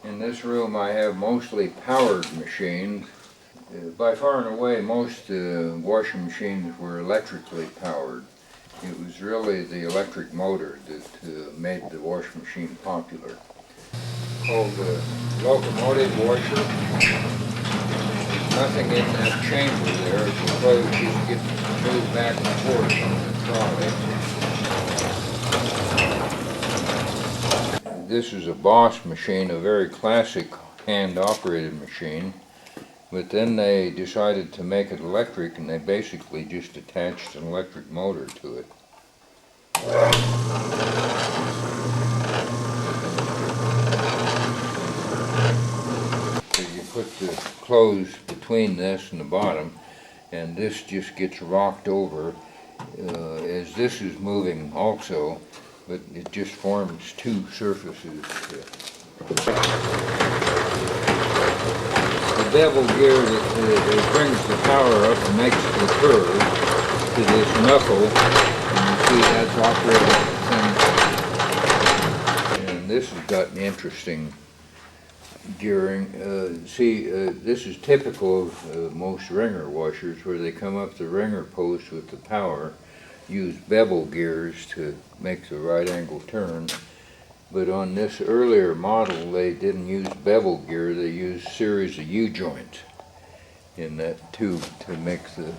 In this room I have mostly powered machines. By far and away most washing machines were electrically powered. It was really the electric motor that made the washing machine popular. Called the locomotive washer. Nothing in that chamber there. The clothes just get moved back and forth on the trolley. This is a Boss machine, a very classic hand-operated machine. But then they decided to make it electric, and they basically just attached an electric motor to it. So you put the clothes between this and the bottom, and this just gets rocked over as this is moving also, but it just forms two surfaces. The bevel gear that brings the power up and makes the curve to this knuckle, and you see that's operating. And this has got an interesting gearing. This is typical of most wringer washers, where they come up the wringer post with the power, use bevel gears to make the right angle turn. But on this earlier model, they didn't use bevel gear, they used a series of U-joints in that tube to make the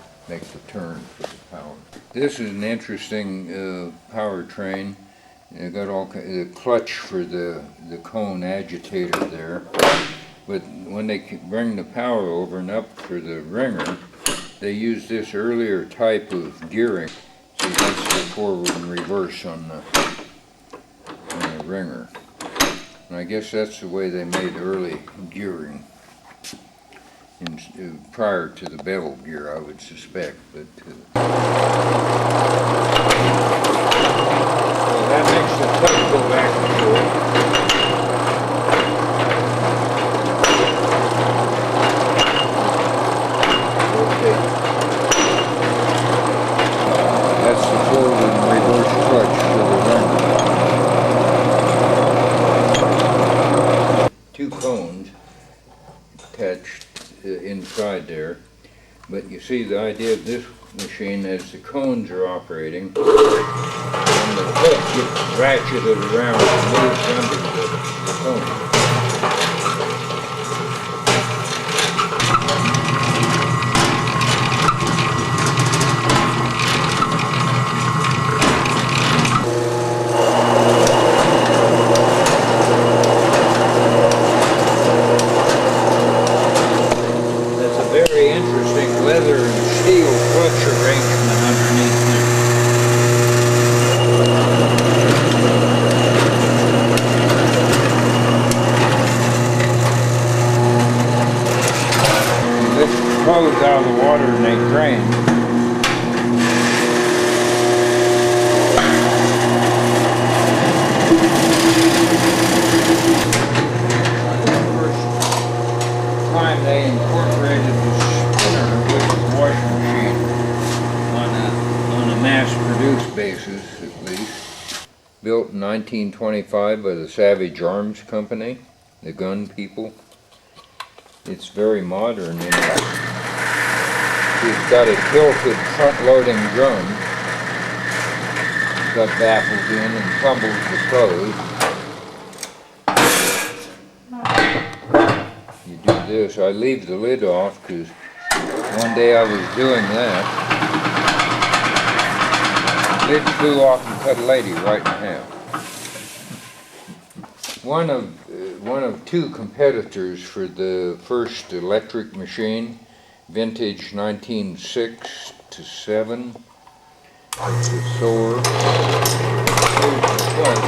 turn for the power. This is an interesting power train. It got all the clutch for the cone agitator there. But when they bring the power over and up for the wringer, they use this earlier type of gearing. See, that's the forward and reverse on the wringer. And I guess that's the way they made early gearing prior to the bevel gear, I would suspect. But so that makes the clutch go back and forth. Okay. That's the forward and reverse clutch for the wringer. Two cones attached inside there, but you see the idea of this machine as the cones are operating, and the hook gets ratcheted around and moves under the cone. Leather and steel clutch arrangement underneath there. This flows out of the water and they drain. The first time they incorporated the washing machine on a mass-produced basis, at least. Built in 1925 by the Savage Arms Company, the gun people. It's very modern. It's got a tilted front-loading drum. It's got baffles in and tumbles the clothes. You do this. I leave the lid off because one day I was doing that. The lid flew off and cut a lady right in half. One of two competitors for the first electric machine, vintage 1906 to 7. It's a Soar. Here's the clutch.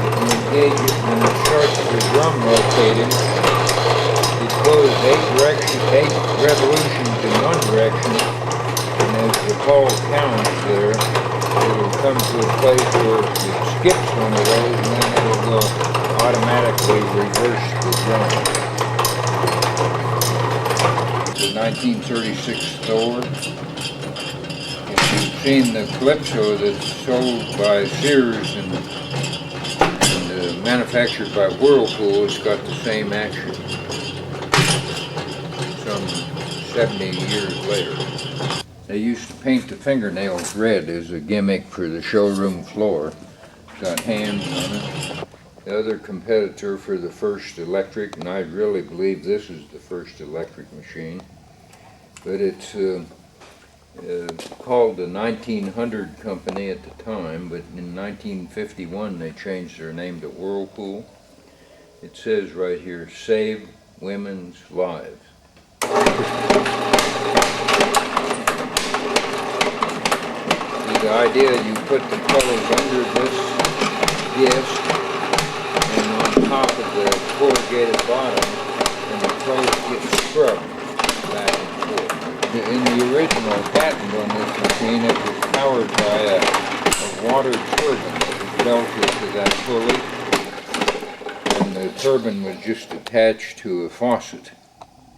You engage it when it starts the drum rotating. It goes 8 revolutions in one direction, and as the call counts there, it'll come to a place where it skips one of those, and then it'll go automatically reverse the drum. The 1936 Thor. If you've seen the Calypso that's sold by Sears and manufactured by Whirlpool, has got the same action some 70 years later. They used to paint the fingernails red as a gimmick for the showroom floor. It's got hands on it. The other competitor for the first electric, and I really believe this is the first electric machine, but it's called the 1900 Company at the time, but in 1951 they changed their name to Whirlpool. It says right here, "Save Women's Lives." The idea, you put the clothes under this disc and on top of the corrugated bottom, and the clothes get scrubbed back and forth. In the original patent on this machine, it was powered by a water turbine that was belted to that pulley, and the turbine was just attached to a faucet.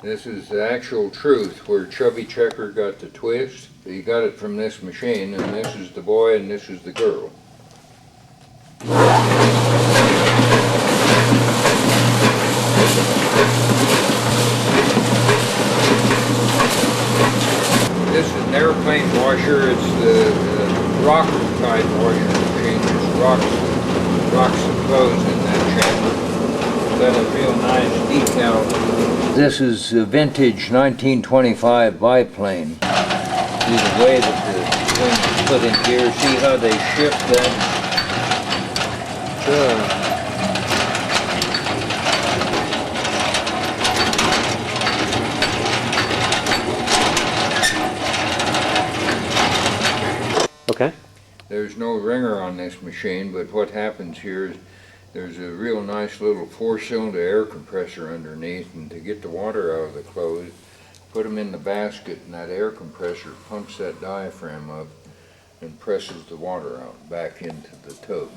This is the actual truth where Chubby Checker got the twist. He got it from this machine, and this is the boy and this is the girl. This is an airplane washer. It's the rocker type washer machine. It rocks the clothes in that chamber. Got a real nice decal. This is a vintage 1925 biplane. See the way that the thing is put in gear. See how they shift that? Okay. There's no wringer on this machine, but what happens here is there's a real nice little 4-cylinder air compressor underneath, and to get the water out of the clothes, put them in the basket, and that air compressor pumps that diaphragm up and presses the water out back into the tub.